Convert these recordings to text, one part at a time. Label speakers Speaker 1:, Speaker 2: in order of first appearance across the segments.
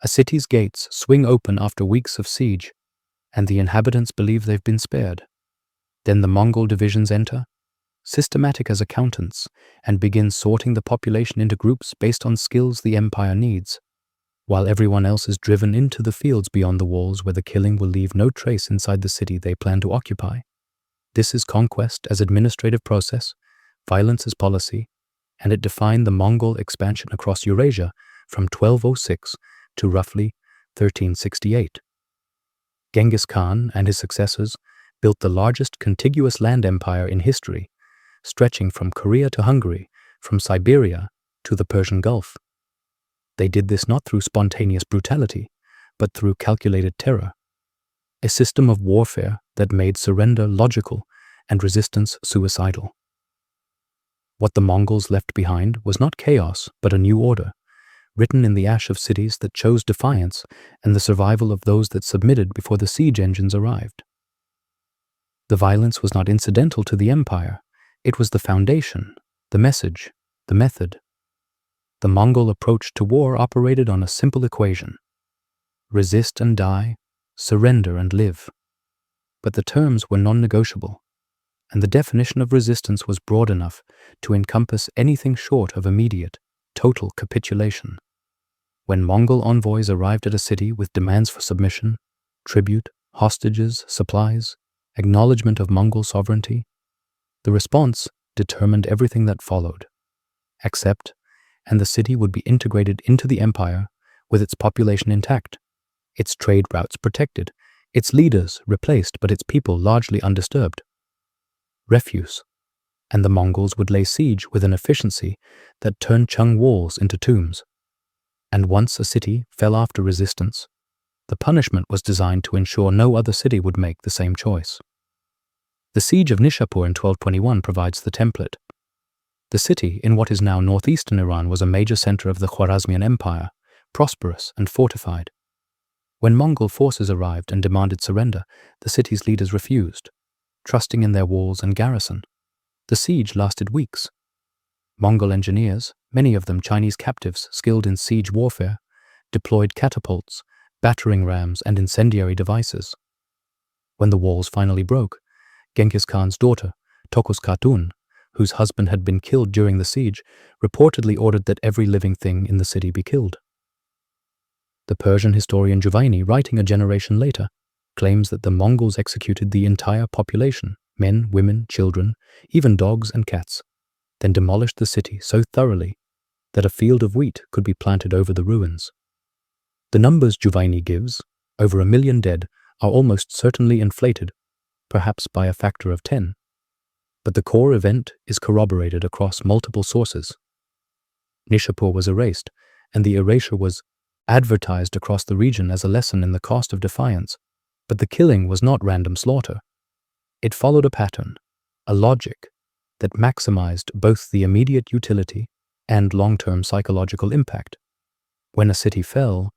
Speaker 1: A city's gates swing open after weeks of siege, and the inhabitants believe they've been spared. Then the Mongol divisions enter, systematic as accountants, and begin sorting the population into groups based on skills the empire needs, while everyone else is driven into the fields beyond the walls where the killing will leave no trace inside the city they plan to occupy. This is conquest as administrative process, violence as policy, and it defined the Mongol expansion across Eurasia from 1206 to roughly 1368. Genghis Khan and his successors built the largest contiguous land empire in history, stretching from Korea to Hungary, from Siberia to the Persian Gulf. They did this not through spontaneous brutality, but through calculated terror, a system of warfare that made surrender logical and resistance suicidal. What the Mongols left behind was not chaos, but a new order, written in the ash of cities that chose defiance and the survival of those that submitted before the siege engines arrived. The violence was not incidental to the empire. It was the foundation, the message, the method. The Mongol approach to war operated on a simple equation: resist and die, surrender and live. But the terms were non-negotiable, and the definition of resistance was broad enough to encompass anything short of immediate, total capitulation. When Mongol envoys arrived at a city with demands for submission, tribute, hostages, supplies, acknowledgement of Mongol sovereignty, the response determined everything that followed. Accept, and the city would be integrated into the empire with its population intact, its trade routes protected, its leaders replaced but its people largely undisturbed. Refuse, and the Mongols would lay siege with an efficiency that turned Chung walls into tombs. And once a city fell after resistance, the punishment was designed to ensure no other city would make the same choice. The siege of Nishapur in 1221 provides the template. The city, in what is now northeastern Iran, was a major center of the Khwarezmian Empire, prosperous and fortified. When Mongol forces arrived and demanded surrender, the city's leaders refused, trusting in their walls and garrison. The siege lasted weeks. Mongol engineers, many of them Chinese captives skilled in siege warfare, deployed catapults, battering rams, and incendiary devices. When the walls finally broke, Genghis Khan's daughter, Tokus Khatun, whose husband had been killed during the siege, reportedly ordered that every living thing in the city be killed. The Persian historian Juvaini, writing a generation later, claims that the Mongols executed the entire population, men, women, children, even dogs and cats, then demolished the city so thoroughly that a field of wheat could be planted over the ruins. The numbers Juvaini gives, over 1 million dead, are almost certainly inflated, perhaps by a factor of 10. But the core event is corroborated across multiple sources. Nishapur was erased, and the erasure was advertised across the region as a lesson in the cost of defiance. But the killing was not random slaughter. It followed a pattern, a logic, that maximized both the immediate utility and long-term psychological impact. When a city fell,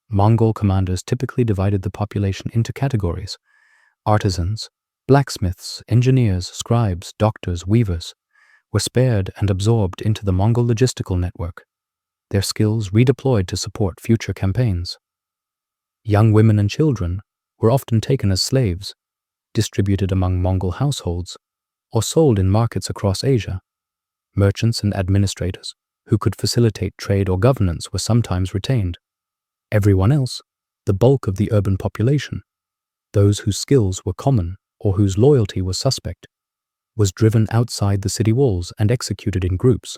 Speaker 1: Mongol commanders typically divided the population into categories: artisans, blacksmiths, engineers, scribes, doctors, weavers were spared and absorbed into the Mongol logistical network, their skills redeployed to support future campaigns. Young women and children were often taken as slaves, distributed among Mongol households, or sold in markets across Asia. Merchants and administrators who could facilitate trade or governance were sometimes retained. Everyone else, the bulk of the urban population, those whose skills were common or whose loyalty was suspect, was driven outside the city walls and executed in groups,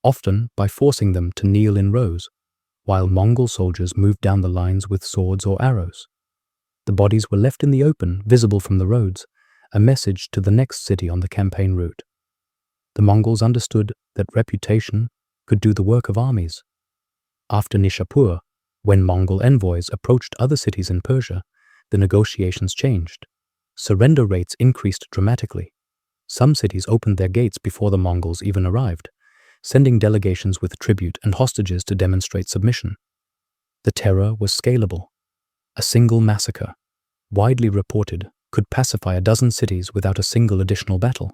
Speaker 1: often by forcing them to kneel in rows, while Mongol soldiers moved down the lines with swords or arrows. The bodies were left in the open, visible from the roads, a message to the next city on the campaign route. The Mongols understood that reputation could do the work of armies. After Nishapur, when Mongol envoys approached other cities in Persia, the negotiations changed. Surrender rates increased dramatically. Some cities opened their gates before the Mongols even arrived, sending delegations with tribute and hostages to demonstrate submission. The terror was scalable. A single massacre, widely reported, could pacify a dozen cities without a single additional battle.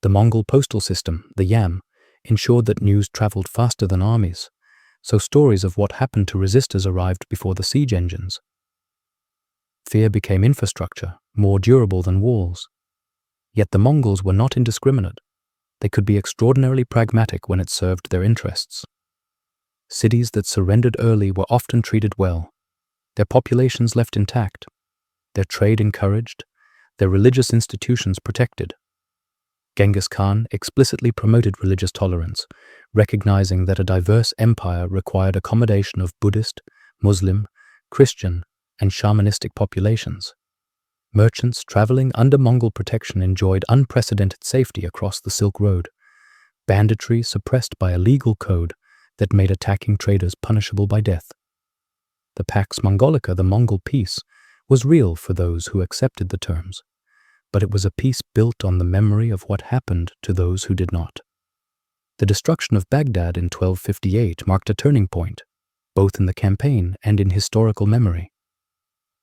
Speaker 1: The Mongol postal system, the YAM, ensured that news traveled faster than armies, so stories of what happened to resistors arrived before the siege engines. Fear became infrastructure, more durable than walls. Yet the Mongols were not indiscriminate. They could be extraordinarily pragmatic when it served their interests. Cities that surrendered early were often treated well, their populations left intact, their trade encouraged, their religious institutions protected. Genghis Khan explicitly promoted religious tolerance, recognizing that a diverse empire required accommodation of Buddhist, Muslim, Christian, and shamanistic populations. Merchants traveling under Mongol protection enjoyed unprecedented safety across the Silk Road, banditry suppressed by a legal code that made attacking traders punishable by death. The Pax Mongolica, the Mongol peace, was real for those who accepted the terms, but it was a peace built on the memory of what happened to those who did not. The destruction of Baghdad in 1258 marked a turning point, both in the campaign and in historical memory.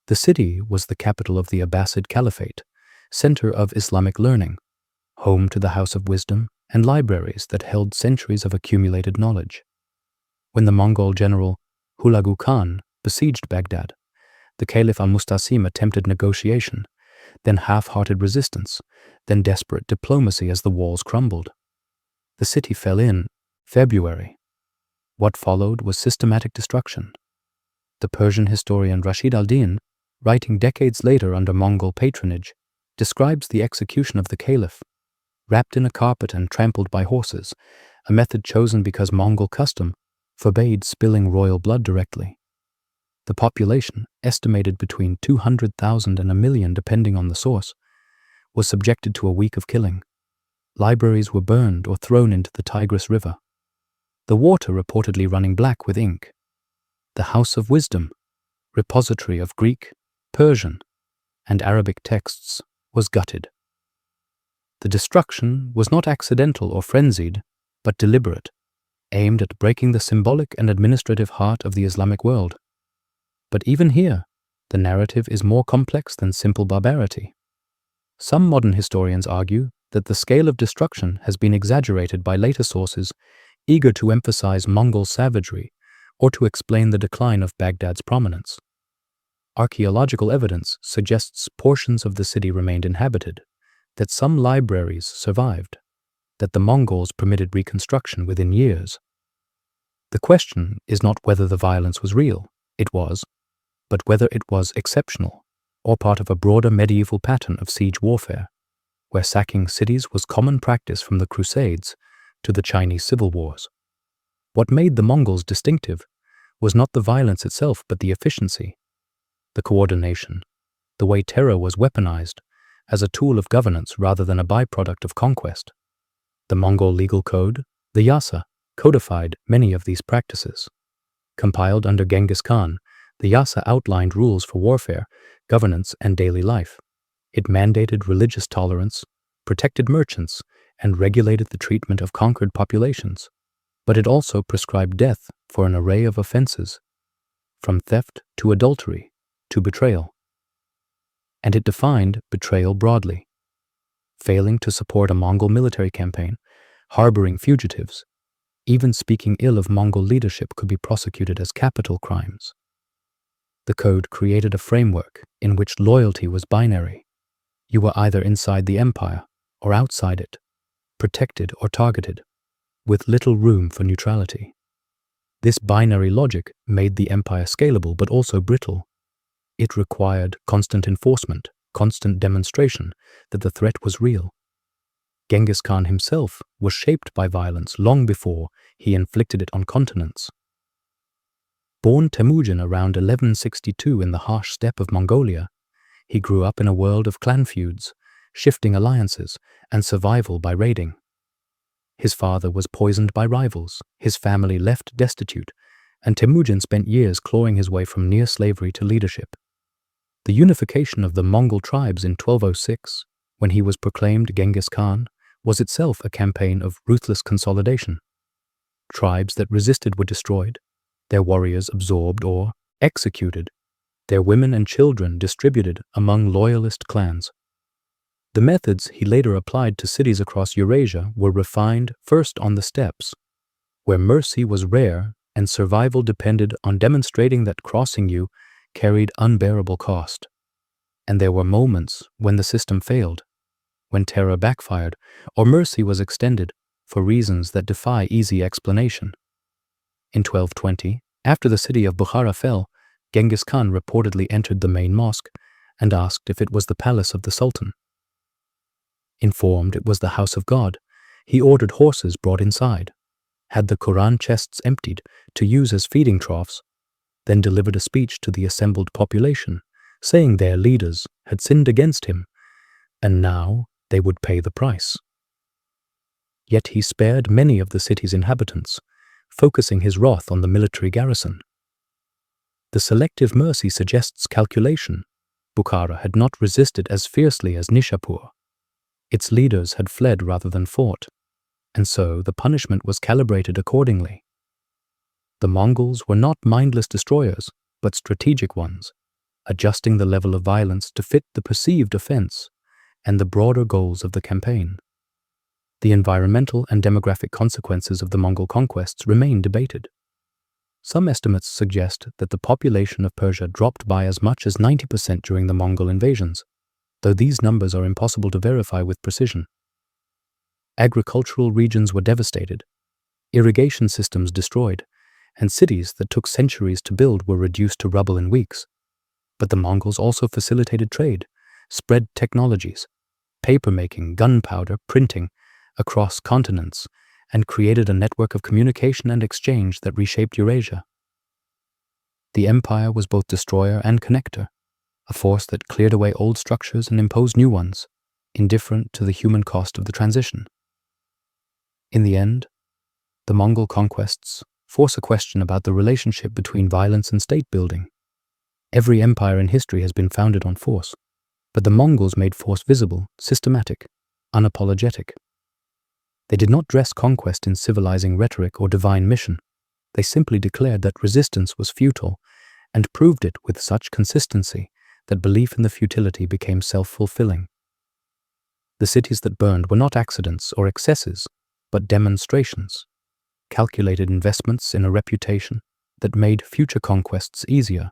Speaker 1: The city was the capital of the Abbasid Caliphate, center of Islamic learning, home to the House of Wisdom and libraries that held centuries of accumulated knowledge. When the Mongol general Hulagu Khan besieged Baghdad, the Caliph al-Mustasim attempted negotiation, then half-hearted resistance, then desperate diplomacy as the walls crumbled. The city fell in February. What followed was systematic destruction. The Persian historian Rashid al-Din, writing decades later under Mongol patronage, describes the execution of the caliph, wrapped in a carpet and trampled by horses, a method chosen because Mongol custom forbade spilling royal blood directly. The population, estimated between 200,000 and 1 million depending on the source, was subjected to a week of killing. Libraries were burned or thrown into the Tigris River, the water reportedly running black with ink. The House of Wisdom, repository of Greek, Persian, and Arabic texts, was gutted. The destruction was not accidental or frenzied, but deliberate, aimed at breaking the symbolic and administrative heart of the Islamic world. But even here, the narrative is more complex than simple barbarity. Some modern historians argue that the scale of destruction has been exaggerated by later sources eager to emphasize Mongol savagery or to explain the decline of Baghdad's prominence. Archaeological evidence suggests portions of the city remained inhabited, that some libraries survived, that the Mongols permitted reconstruction within years. The question is not whether the violence was real, it was, but whether it was exceptional or part of a broader medieval pattern of siege warfare, where sacking cities was common practice from the Crusades to the Chinese civil wars. What made the Mongols distinctive was not the violence itself but the efficiency, the coordination, the way terror was weaponized as a tool of governance rather than a byproduct of conquest. The Mongol legal code, the Yasa, codified many of these practices. Compiled under Genghis Khan, the Yasa outlined rules for warfare, governance, and daily life. It mandated religious tolerance, protected merchants, and regulated the treatment of conquered populations. But it also prescribed death for an array of offenses, from theft to adultery to betrayal. And it defined betrayal broadly. Failing to support a Mongol military campaign, harboring fugitives, even speaking ill of Mongol leadership could be prosecuted as capital crimes. The code created a framework in which loyalty was binary. You were either inside the empire or outside it, protected or targeted, with little room for neutrality. This binary logic made the empire scalable but also brittle. It required constant enforcement, constant demonstration that the threat was real. Genghis Khan himself was shaped by violence long before he inflicted it on continents. Born Temujin around 1162 in the harsh steppe of Mongolia, he grew up in a world of clan feuds, shifting alliances, and survival by raiding. His father was poisoned by rivals, his family left destitute, and Temujin spent years clawing his way from near slavery to leadership. The unification of the Mongol tribes in 1206, when he was proclaimed Genghis Khan, was itself a campaign of ruthless consolidation. Tribes that resisted were destroyed, their warriors absorbed or executed, their women and children distributed among loyalist clans. The methods he later applied to cities across Eurasia were refined first on the steppes, where mercy was rare and survival depended on demonstrating that crossing you carried unbearable cost. And there were moments when the system failed, when terror backfired, or mercy was extended for reasons that defy easy explanation. In 1220, after the city of Bukhara fell, Genghis Khan reportedly entered the main mosque and asked if it was the palace of the Sultan. Informed it was the house of God, he ordered horses brought inside, had the Quran chests emptied to use as feeding troughs, then delivered a speech to the assembled population, saying their leaders had sinned against him, and now they would pay the price. Yet he spared many of the city's inhabitants, focusing his wrath on the military garrison. The selective mercy suggests calculation. Bukhara had not resisted as fiercely as Nishapur. Its leaders had fled rather than fought, and so the punishment was calibrated accordingly. The Mongols were not mindless destroyers, but strategic ones, adjusting the level of violence to fit the perceived offense and the broader goals of the campaign. The environmental and demographic consequences of the Mongol conquests remain debated. Some estimates suggest that the population of Persia dropped by as much as 90% during the Mongol invasions, though these numbers are impossible to verify with precision. Agricultural regions were devastated, irrigation systems destroyed, and cities that took centuries to build were reduced to rubble in weeks. But the Mongols also facilitated trade, spread technologies, papermaking, gunpowder, printing, across continents, and created a network of communication and exchange that reshaped Eurasia. The empire was both destroyer and connector, a force that cleared away old structures and imposed new ones, indifferent to the human cost of the transition. In the end, the Mongol conquests force a question about the relationship between violence and state building. Every empire in history has been founded on force, but the Mongols made force visible, systematic, unapologetic. They did not dress conquest in civilizing rhetoric or divine mission. They simply declared that resistance was futile and proved it with such consistency that belief in the futility became self-fulfilling. The cities that burned were not accidents or excesses, but demonstrations, calculated investments in a reputation that made future conquests easier.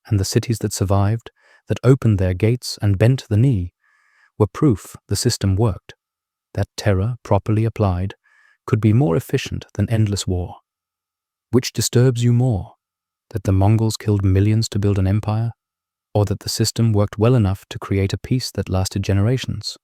Speaker 1: And the cities that survived, that opened their gates and bent the knee, were proof the system worked, that terror, properly applied, could be more efficient than endless war. Which disturbs you more, that the Mongols killed millions to build an empire, or that the system worked well enough to create a peace that lasted generations?